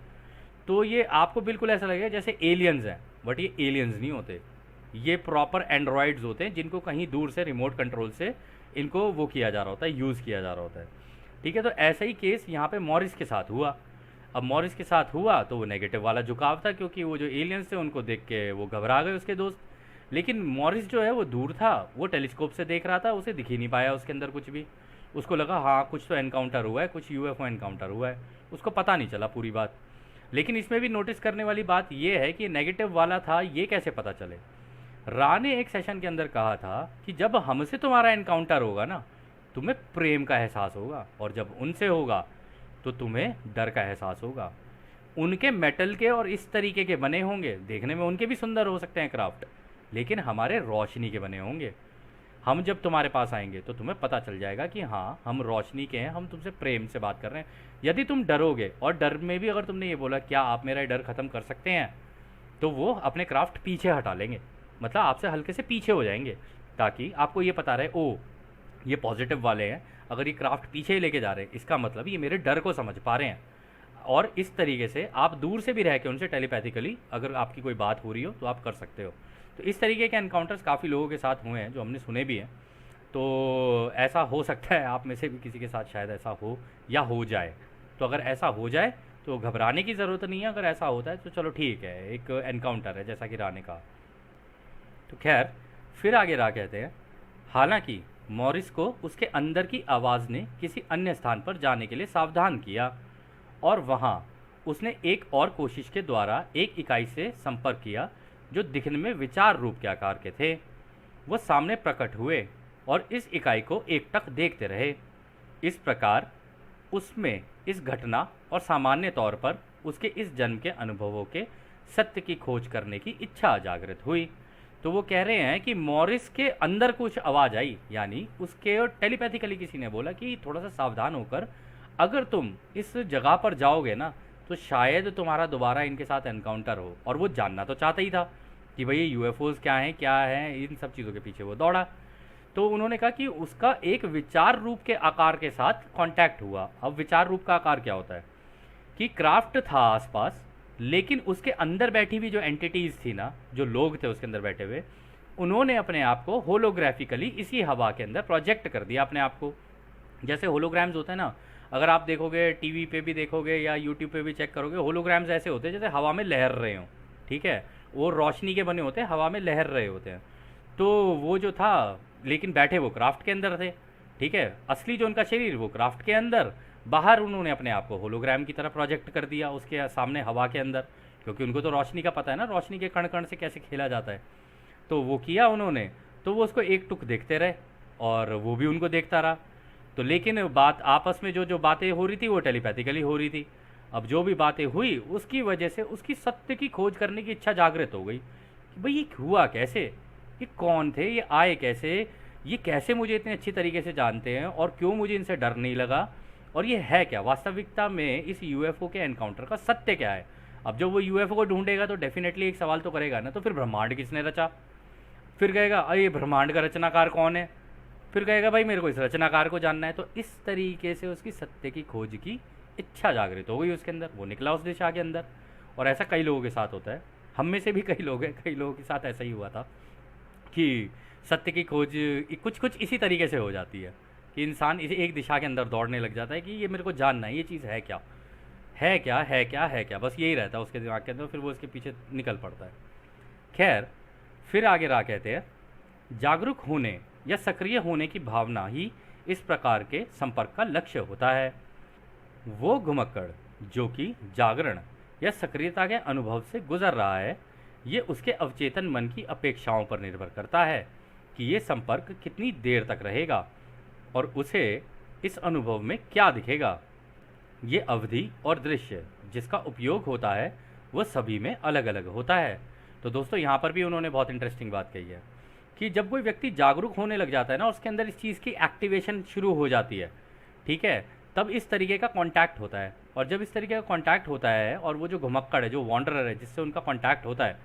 तो ये आपको बिल्कुल ऐसा लगेगा जैसे एलियंस हैं, बट ये एलियंस नहीं होते, ये प्रॉपर एंड्रॉयड्स होते हैं जिनको कहीं दूर से रिमोट कंट्रोल से इनको वो किया जा रहा होता है, यूज़ किया जा रहा होता है। ठीक है, तो ऐसा ही केस यहाँ पे मॉरिस के साथ हुआ। अब मॉरिस के साथ हुआ तो वो नेगेटिव वाला झुकाव था, क्योंकि वो जो एलियंस थे उनको देख के वो घबरा गए उसके दोस्त। लेकिन मॉरिस जो है वो दूर था, वो टेलीस्कोप से देख रहा था, उसे दिख ही नहीं पाया उसके अंदर कुछ भी। उसको लगा हाँ कुछ तो एनकाउंटर हुआ है, कुछ यूएफओ एनकाउंटर हुआ है, उसको पता नहीं चला पूरी बात। लेकिन इसमें भी नोटिस करने वाली बात ये है कि नेगेटिव वाला था, ये कैसे पता चले। रा ने एक सेशन के अंदर कहा था कि जब हमसे तुम्हारा एनकाउंटर होगा ना, तुम्हें प्रेम का एहसास होगा, और जब उनसे होगा तो तुम्हें डर का एहसास होगा। उनके मेटल के और इस तरीके के बने होंगे, देखने में उनके भी सुंदर हो सकते हैं क्राफ्ट, लेकिन हमारे रोशनी के बने होंगे। हम जब तुम्हारे पास आएंगे तो तुम्हें पता चल जाएगा कि हाँ हम रोशनी के हैं, हम तुमसे प्रेम से बात कर रहे हैं। यदि तुम डरोगे, और डर में भी अगर तुमने ये बोला क्या आप मेरा डर ख़त्म कर सकते हैं, तो वो अपने क्राफ्ट पीछे हटा लेंगे, मतलब आपसे हल्के से पीछे हो जाएंगे, ताकि आपको ये पता रहे ओ ये पॉजिटिव वाले हैं, अगर ये क्राफ्ट पीछे ही लेके जा रहे हैं इसका मतलब ये मेरे डर को समझ पा रहे हैं। और इस तरीके से आप दूर से भी रह के उनसे टेलीपैथिकली अगर आपकी कोई बात हो रही हो तो आप कर सकते हो। तो इस तरीके के एनकाउंटर्स काफ़ी लोगों के साथ हुए हैं जो हमने सुने भी हैं। तो ऐसा हो सकता है आप में से भी किसी के साथ शायद ऐसा हो या हो जाए। तो अगर ऐसा हो जाए तो घबराने की ज़रूरत नहीं है, अगर ऐसा होता है तो चलो ठीक है, एक एनकाउंटर है जैसा कि राह ने कहा। तो खैर, फिर आगे राह कहते हैं, हालांकि मॉरिस को उसके अंदर की आवाज़ ने किसी अन्य स्थान पर जाने के लिए सावधान किया और वहाँ उसने एक और कोशिश के द्वारा एक इकाई से संपर्क किया जो दिखने में विचार रूप के आकार के थे। वो सामने प्रकट हुए और इस इकाई को एकटक देखते रहे। इस प्रकार उसमें इस घटना और सामान्य तौर पर उसके इस जन्म के अनुभवों के सत्य की खोज करने की इच्छा जागृत हुई। तो वो कह रहे हैं कि मॉरिस के अंदर कुछ आवाज़ आई, यानी उसके टेलीपैथिकली किसी ने बोला कि थोड़ा सा सावधान होकर अगर तुम इस जगह पर जाओगे ना तो शायद तुम्हारा दोबारा इनके साथ एनकाउंटर हो। और वो जानना तो चाहता ही था कि भाई ये यूएफओज क्या हैं, इन सब चीज़ों के पीछे वो दौड़ा। तो उन्होंने कहा कि उसका एक विचार रूप के आकार के साथ कांटेक्ट हुआ। अब विचार रूप का आकार क्या होता है कि क्राफ्ट था आसपास, लेकिन उसके अंदर बैठी हुई जो एंटिटीज़ थी ना, जो लोग थे उसके अंदर बैठे हुए, उन्होंने अपने आप को होलोग्राफिकली इसी हवा के अंदर प्रोजेक्ट कर दिया अपने आप को। जैसे होलोग्राम्स होते हैं ना, अगर आप देखोगे टीवी पे भी देखोगे या यूट्यूब पे भी चेक करोगे, होलोग्राम्स ऐसे होते हैं जैसे हवा में लहर रहे हों। ठीक है, वो रोशनी के बने होते हैं, हवा में लहर रहे होते हैं। तो वो जो था, लेकिन बैठे वो क्राफ्ट के अंदर थे। ठीक है, असली जो उनका शरीर वो क्राफ्ट के अंदर, बाहर उन्होंने अपने आप को होलोग्राम की तरह प्रोजेक्ट कर दिया उसके सामने हवा के अंदर, क्योंकि उनको तो रोशनी का पता है ना, रोशनी के कण कण से कैसे खेला जाता है। तो वो किया उन्होंने, तो वो उसको एक टुक देखते रहे और वो भी उनको देखता रहा। तो लेकिन बात आपस में जो जो बातें हो रही थी वो टेलीपैथिकली हो रही थी। अब जो भी बातें हुई उसकी वजह से उसकी सत्य की खोज करने की इच्छा जागृत हो गई कि भाई ये हुआ कैसे, ये कौन थे, ये आए कैसे, ये कैसे मुझे इतने अच्छी तरीके से जानते हैं और क्यों मुझे इनसे डर नहीं लगा, और ये है क्या वास्तविकता में, इस यूएफओ के एनकाउंटर का सत्य क्या है। अब जब वो यूएफओ को ढूंढेगा तो डेफिनेटली एक सवाल तो करेगा ना, तो फिर ब्रह्मांड किसने रचा। फिर कहेगा अरे ब्रह्मांड का रचनाकार कौन है। फिर कहेगा भाई मेरे को इस रचनाकार को जानना है। तो इस तरीके से उसकी सत्य की खोज की इच्छा जागृत हो गई उसके अंदर, वो निकला उस दिशा के अंदर। और ऐसा कई लोगों के साथ होता है, हम में से भी कई लोग हैं, कई लोगों के साथ ऐसा ही हुआ था कि सत्य की खोज कुछ कुछ इसी तरीके से हो जाती है कि इंसान इसी एक दिशा के अंदर दौड़ने लग जाता है कि ये मेरे को जानना है, ये चीज़ है क्या, है क्या, है क्या, है क्या, बस यही रहता है उसके दिमाग के अंदर, फिर वो उसके पीछे निकल पड़ता है। खैर, फिर आगे राह कहते हैं, जागरूक होने या सक्रिय होने की भावना ही इस प्रकार के संपर्क का लक्ष्य होता है। वो घुमक्कड़ जो कि जागरण या सक्रियता के अनुभव से गुजर रहा है, ये उसके अवचेतन मन की अपेक्षाओं पर निर्भर करता है कि ये संपर्क कितनी देर तक रहेगा और उसे इस अनुभव में क्या दिखेगा। ये अवधि और दृश्य जिसका उपयोग होता है वह सभी में अलग अलग होता है। तो दोस्तों, यहाँ पर भी उन्होंने बहुत इंटरेस्टिंग बात कही है कि जब कोई व्यक्ति जागरूक होने लग जाता है ना, उसके अंदर इस चीज़ की एक्टिवेशन शुरू हो जाती है। ठीक है, तब इस तरीके का कांटेक्ट होता है। और जब इस तरीके का कांटेक्ट होता है और वो जो घुमक्कड़ है, जो वॉन्डरर है, जिससे उनका कांटेक्ट होता है,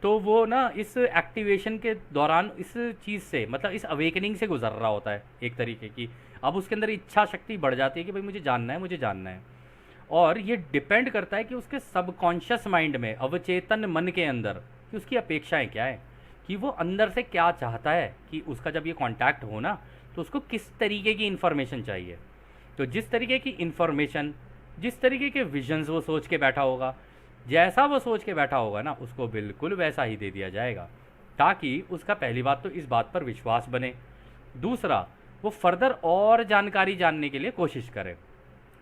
तो वो ना इस एक्टिवेशन के दौरान इस चीज़ से, मतलब इस अवेकनिंग से गुजर रहा होता है एक तरीके की। अब उसके अंदर इच्छा शक्ति बढ़ जाती है कि भाई मुझे जानना है, मुझे जानना है। और ये डिपेंड करता है कि उसके सबकॉन्शियस माइंड में, अवचेतन मन के अंदर, कि उसकी अपेक्षाएं क्या है, कि वो अंदर से क्या चाहता है, कि उसका जब ये कांटेक्ट हो ना तो उसको किस तरीके की इन्फॉर्मेशन चाहिए। तो जिस तरीके की इन्फॉर्मेशन, जिस तरीके के विजन्स वो सोच के बैठा होगा, जैसा वो सोच के बैठा होगा ना, उसको बिल्कुल वैसा ही दे दिया जाएगा, ताकि उसका पहली बात तो इस बात पर विश्वास बने, दूसरा वो फर्दर और जानकारी जानने के लिए कोशिश करे।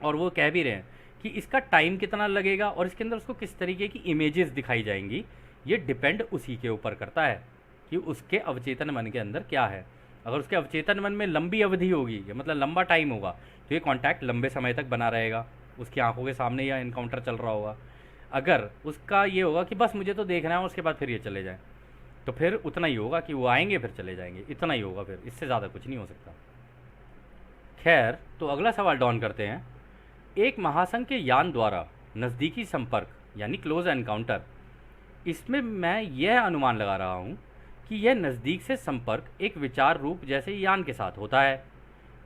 और वो कह भी रहे हैं कि इसका टाइम कितना लगेगा और इसके अंदर उसको किस तरीके की इमेजेस दिखाई जाएंगी, ये डिपेंड उसी के ऊपर करता है कि उसके अवचेतन मन के अंदर क्या है। अगर उसके अवचेतन मन में लंबी अवधि होगी, मतलब लंबा टाइम होगा, तो ये कांटेक्ट लंबे समय तक बना रहेगा, उसकी आंखों के सामने यह इनकाउंटर चल रहा होगा। अगर उसका ये होगा कि बस मुझे तो देखना है, उसके बाद फिर ये चले जाएं, तो फिर उतना ही होगा कि वो आएंगे फिर चले जाएंगे, इतना ही होगा, फिर इससे ज़्यादा कुछ नहीं हो सकता। खैर, तो अगला सवाल डॉन करते हैं। एक महासंघ के यान द्वारा नज़दीकी संपर्क यानी क्लोज एनकाउंटर, इसमें मैं यह अनुमान लगा रहा हूँ कि यह नज़दीक से संपर्क एक विचार रूप जैसे यान के साथ होता है।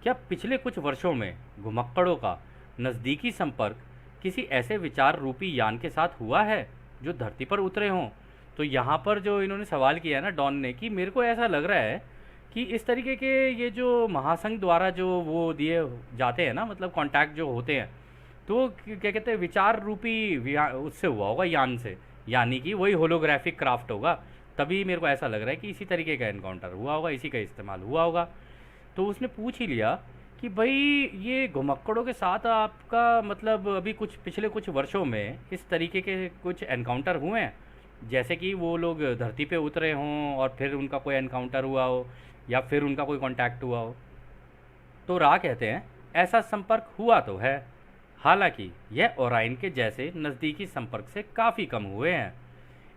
क्या पिछले कुछ वर्षों में घुमक्कड़ों का नज़दीकी संपर्क किसी ऐसे विचार रूपी यान के साथ हुआ है जो धरती पर उतरे हों? तो यहाँ पर जो इन्होंने सवाल किया है ना डॉन ने, कि मेरे को ऐसा लग रहा है कि इस तरीके के ये जो महासंघ द्वारा जो वो दिए जाते हैं ना, मतलब कांटेक्ट जो होते हैं, तो क्या कहते हैं, विचार रूपी उससे हुआ होगा, यान से, यानी कि वही होलोग्राफिक क्राफ्ट होगा। तभी मेरे को ऐसा लग रहा है कि इसी तरीके का एनकाउंटर हुआ होगा, इसी का इस्तेमाल हुआ होगा। तो उसने पूछ ही लिया कि भाई ये घुमक्कड़ों के साथ आपका मतलब अभी कुछ पिछले कुछ वर्षों में इस तरीके के कुछ एनकाउंटर हुए हैं, जैसे कि वो लोग धरती पे उतरे हों और फिर उनका कोई एनकाउंटर हुआ हो या फिर उनका कोई कांटेक्ट हुआ हो? तो रा कहते हैं ऐसा संपर्क हुआ तो है, हालांकि यह ओराइन के जैसे नज़दीकी संपर्क से काफ़ी कम हुए हैं।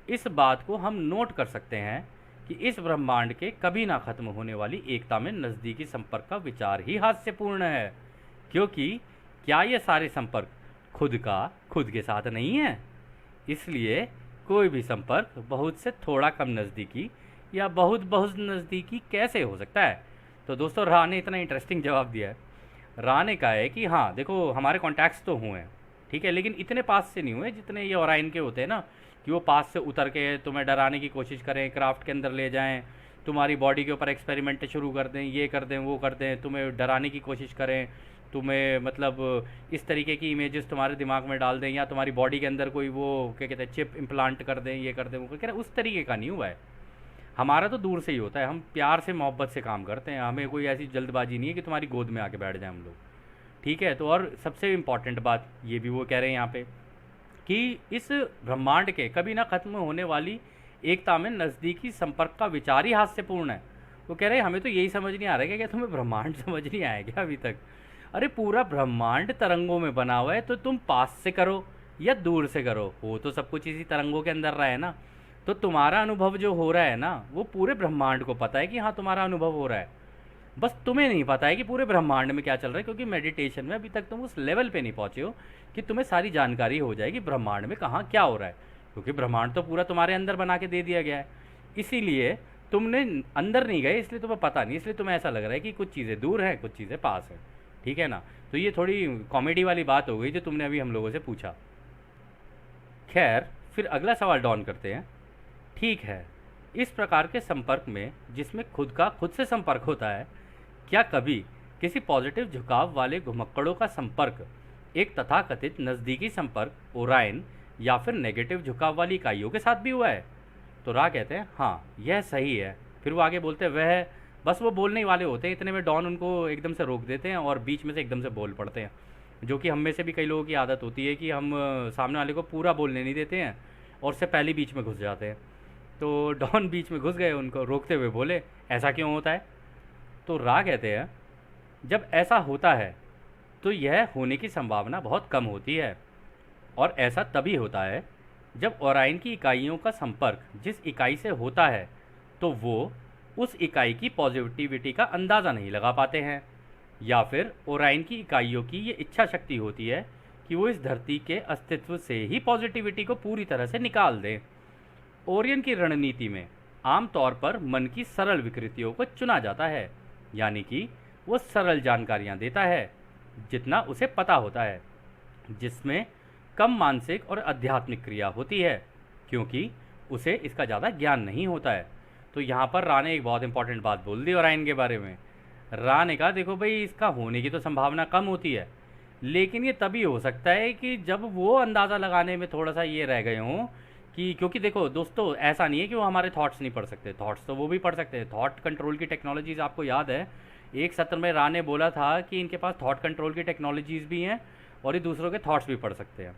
इस बात को हम नोट कर सकते हैं कि इस ब्रह्मांड के कभी ना खत्म होने वाली एकता में नज़दीकी संपर्क का विचार ही हास्यपूर्ण है, क्योंकि क्या ये सारे संपर्क खुद के साथ नहीं है? इसलिए कोई भी संपर्क बहुत से थोड़ा कम नज़दीकी या बहुत बहुत नज़दीकी कैसे हो सकता है? तो दोस्तों रा ने इतना इंटरेस्टिंग जवाब दिया है। रा ने कहा है कि हाँ देखो, हमारे कॉन्टैक्ट्स तो हुए हैं, ठीक है, लेकिन इतने पास से नहीं हुए जितने ये ओराइन के होते हैं ना, कि वो पास से उतर के तुम्हें डराने की कोशिश करें, क्राफ्ट के अंदर ले जाएं, तुम्हारी बॉडी के ऊपर एक्सपेरिमेंट शुरू कर दें, ये कर दें वो कर दें, तुम्हें डराने की कोशिश करें, तुम्हें मतलब इस तरीके की इमेजेस तुम्हारे दिमाग में डाल दें, या तुम्हारी बॉडी के अंदर कोई वो क्या कहते हैं चिप इम्प्लांट कर दें, ये कर दें वो कर दें, उस तरीके का नहीं हुआ है। हमारा तो दूर से ही होता है, हम प्यार से मोहब्बत से काम करते हैं, हमें कोई ऐसी जल्दबाजी नहीं है कि तुम्हारी गोद में आके बैठ जाए हम लोग, ठीक है। तो और सबसे इम्पॉर्टेंट बात ये भी वो कह रहे हैं यहाँ पे कि इस ब्रह्मांड के कभी ना खत्म होने वाली एकता में नज़दीकी संपर्क का विचार ही हास्यपूर्ण है। वो कह रहे हैं हमें तो यही समझ नहीं आ रहा है, क्या तुम्हें ब्रह्मांड समझ नहीं आया क्या अभी तक? अरे पूरा ब्रह्मांड तरंगों में बना हुआ है, तो तुम पास से करो या दूर से करो, हो तो सब कुछ इसी तरंगों के अंदर रहा है ना। तो तुम्हारा अनुभव जो हो रहा है ना, वो पूरे ब्रह्मांड को पता है कि हाँ तुम्हारा अनुभव हो रहा है, बस तुम्हें नहीं पता है कि पूरे ब्रह्मांड में क्या चल रहा है, क्योंकि मेडिटेशन में अभी तक तुम उस लेवल पे नहीं पहुंचे हो कि तुम्हें सारी जानकारी हो जाए कि ब्रह्मांड में कहाँ क्या हो रहा है, क्योंकि ब्रह्मांड तो पूरा तुम्हारे अंदर बना के दे दिया गया है। इसीलिए तुमने अंदर नहीं गए, इसलिए तुम्हें पता नहीं, इसलिए तुम्हें ऐसा लग रहा है कि कुछ चीज़ें दूर हैं कुछ चीज़ें पास हैं, ठीक है ना। तो ये थोड़ी कॉमेडी वाली बात हो गई जो तुमने अभी हम लोगों से पूछा। खैर, फिर अगला सवाल डॉन करते हैं। ठीक है, इस प्रकार के संपर्क में जिसमें खुद का खुद से संपर्क होता है, क्या कभी किसी पॉजिटिव झुकाव वाले घुमक्कड़ों का संपर्क एक तथाकथित नज़दीकी संपर्क ओराइन या फिर नेगेटिव झुकाव वाली इकाइयों के साथ भी हुआ है? तो रा कहते हैं हाँ यह सही है। फिर वो आगे बोलते हैं वह बस वो बोलने ही वाले होते हैं, इतने में डॉन उनको एकदम से रोक देते हैं और बीच में से एकदम से बोल पड़ते हैं, जो कि हम में से भी कई लोगों की आदत होती है कि हम सामने वाले को पूरा बोलने नहीं देते हैं और उससे पहले बीच में घुस जाते हैं। तो डॉन बीच में घुस गए, उनको रोकते हुए बोले ऐसा क्यों होता है? तो रा कहते हैं जब ऐसा होता है तो यह होने की संभावना बहुत कम होती है, और ऐसा तभी होता है जब ओराइन की इकाइयों का संपर्क जिस इकाई से होता है तो वो उस इकाई की पॉजिटिविटी का अंदाज़ा नहीं लगा पाते हैं, या फिर ओराइन की इकाइयों की ये इच्छा शक्ति होती है कि वो इस धरती के अस्तित्व से ही पॉजिटिविटी को पूरी तरह से निकाल दें। ओरियन की रणनीति में आमतौर पर मन की सरल विकृतियों को चुना जाता है, यानी कि वो सरल जानकारियाँ देता है जितना उसे पता होता है, जिसमें कम मानसिक और आध्यात्मिक क्रिया होती है, क्योंकि उसे इसका ज़्यादा ज्ञान नहीं होता है। तो यहाँ पर रा ने एक बहुत इंपॉर्टेंट बात बोल दी ओराइन के बारे में। रा ने कहा देखो भाई, इसका होने की तो संभावना कम होती है, लेकिन ये तभी हो सकता है कि जब वो अंदाज़ा लगाने में थोड़ा सा ये रह गए हों कि, क्योंकि देखो दोस्तों ऐसा नहीं है कि वो हमारे थॉट्स नहीं पढ़ सकते, थॉट्स तो वो भी पढ़ सकते हैं। थॉट कंट्रोल की टेक्नोलॉजीज़ आपको याद है, एक सत्र में रा ने बोला था कि इनके पास थॉट कंट्रोल की टेक्नोलॉजीज़ भी हैं और ये दूसरों के थॉट्स भी पढ़ सकते हैं।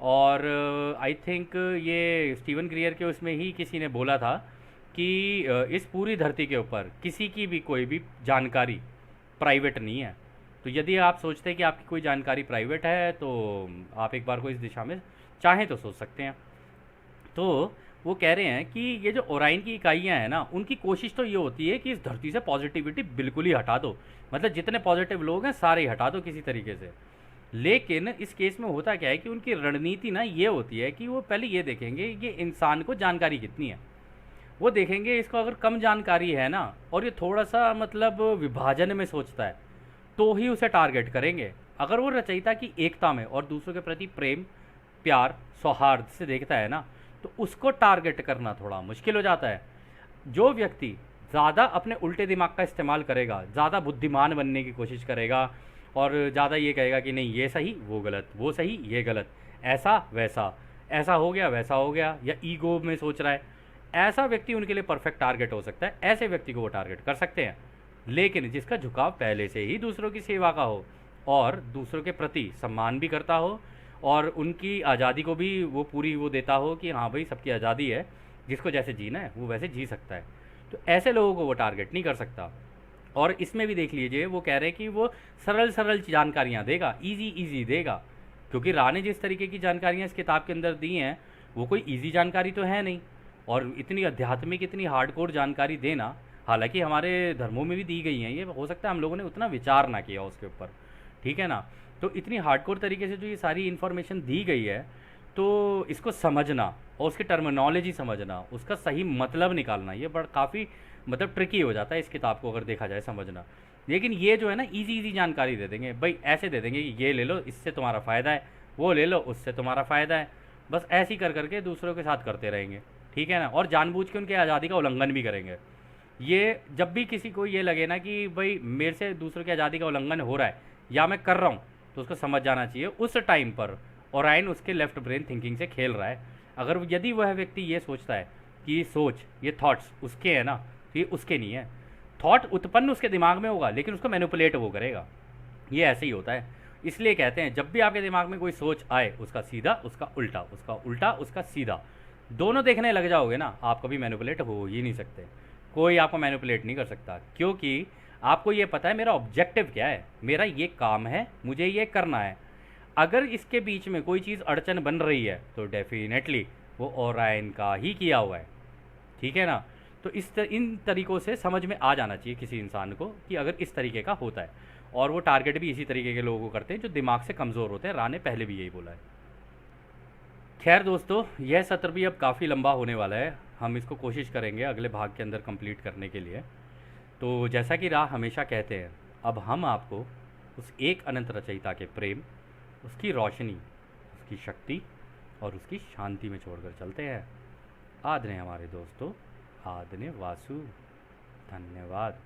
और आई थिंक ये स्टीवन ग्रियर के उसमें ही किसी ने बोला था कि इस पूरी धरती के ऊपर किसी की भी कोई भी जानकारी प्राइवेट नहीं है। तो यदि आप सोचते हैं कि आपकी कोई जानकारी प्राइवेट है तो आप एक बार को इस दिशा में चाहें तो सोच सकते हैं। तो वो कह रहे हैं कि ये जो ओराइन की इकाइयाँ हैं ना, उनकी कोशिश तो ये होती है कि इस धरती से पॉजिटिविटी बिल्कुल ही हटा दो, मतलब जितने पॉजिटिव लोग हैं सारे ही हटा दो किसी तरीके से। लेकिन इस केस में होता क्या है कि उनकी रणनीति ना ये होती है कि वो पहले ये देखेंगे कि इंसान को जानकारी कितनी है। वो देखेंगे इसको अगर कम जानकारी है ना और ये थोड़ा सा मतलब विभाजन में सोचता है तो ही उसे टारगेट करेंगे। अगर वो रचयिता की एकता में और दूसरों के प्रति प्रेम, प्यार, सौहार्द से देखता है ना, तो उसको टारगेट करना थोड़ा मुश्किल हो जाता है। जो व्यक्ति ज़्यादा अपने उल्टे दिमाग का इस्तेमाल करेगा, ज़्यादा बुद्धिमान बनने की कोशिश करेगा और ज़्यादा ये कहेगा कि नहीं ये सही वो गलत, वो सही ये गलत, ऐसा वैसा, ऐसा हो गया वैसा हो गया, या ईगो में सोच रहा है, ऐसा व्यक्ति उनके लिए परफेक्ट टारगेट हो सकता है। ऐसे व्यक्ति को वो टारगेट कर सकते हैं। लेकिन जिसका झुकाव पहले से ही दूसरों की सेवा का हो और दूसरों के प्रति सम्मान भी करता हो और उनकी आज़ादी को भी वो पूरी वो देता हो कि हाँ भाई सबकी आज़ादी है, जिसको जैसे जीना है वो वैसे जी सकता है, तो ऐसे लोगों को वो टारगेट नहीं कर सकता। और इसमें भी देख लीजिए, वो कह रहे हैं कि वो सरल सरल जानकारियाँ देगा, इजी इजी देगा, क्योंकि रा ने जिस तरीके की जानकारियाँ इस किताब के अंदर दी हैं वो कोई इजी जानकारी तो है नहीं। और इतनी आध्यात्मिक, इतनी हार्डकोर जानकारी देना, हालांकि हमारे धर्मों में भी दी गई हैं, ये हो सकता है हम लोगों ने उतना विचार ना किया उसके ऊपर, ठीक है ना। तो इतनी हार्डकोर तरीके से जो ये सारी इन्फॉर्मेशन दी गई है, तो इसको समझना और उसकी टर्मिनोलॉजी समझना, उसका सही मतलब निकालना, ये बड़ा काफ़ी मतलब ट्रिकी हो जाता है इस किताब को अगर देखा जाए समझना। लेकिन ये जो है ना इजी इजी जानकारी दे देंगे भाई, ऐसे दे देंगे कि ये ले लो इससे तुम्हारा फ़ायदा है, वो ले लो उससे तुम्हारा फ़ायदा है, बस ऐसे ही कर करके दूसरों के साथ करते रहेंगे, ठीक है ना। और जानबूझ के उनकी आज़ादी का उल्लंघन भी करेंगे। ये जब भी किसी को ये लगे ना कि भाई मेरे से दूसरों की आज़ादी का उल्लंघन हो रहा है या मैं कर रहा हूँ, तो उसको समझ जाना चाहिए उस टाइम पर ओराइन उसके लेफ्ट ब्रेन थिंकिंग से खेल रहा है। अगर यदि वह व्यक्ति ये सोचता है कि ये सोच, ये थॉट्स उसके हैं ना, तो ये उसके नहीं है। थॉट उत्पन्न उसके दिमाग में होगा लेकिन उसको मैनिपुलेट वो करेगा। ये ऐसे ही होता है। इसलिए कहते हैं जब भी आपके दिमाग में कोई सोच आए, उसका सीधा उसका उल्टा, उसका उल्टा उसका सीधा, दोनों देखने लग जाओगे ना, आप कभी मैनिपुलेट हो ही नहीं सकते। कोई आपको मैनिपुलेट नहीं कर सकता, क्योंकि आपको ये पता है मेरा ऑब्जेक्टिव क्या है, मेरा ये काम है, मुझे ये करना है। अगर इसके बीच में कोई चीज़ अड़चन बन रही है तो डेफिनेटली वो ओराइन का ही किया हुआ है, ठीक है ना। तो इन तरीक़ों से समझ में आ जाना चाहिए किसी इंसान को कि अगर इस तरीके का होता है, और वो टारगेट भी इसी तरीके के लोगों को करते हैं जो दिमाग से कमज़ोर होते हैं। रा ने पहले भी यही बोला है। खैर दोस्तों, यह सत्र भी अब काफ़ी लंबा होने वाला है, हम इसको कोशिश करेंगे अगले भाग के अंदर कंप्लीट करने के लिए। तो जैसा कि रा हमेशा कहते हैं, अब हम आपको उस एक अनंत रचयिता के प्रेम, उसकी रोशनी, उसकी शक्ति और उसकी शांति में छोड़कर चलते हैं। आदने हमारे दोस्तों, आदने वासु, धन्यवाद।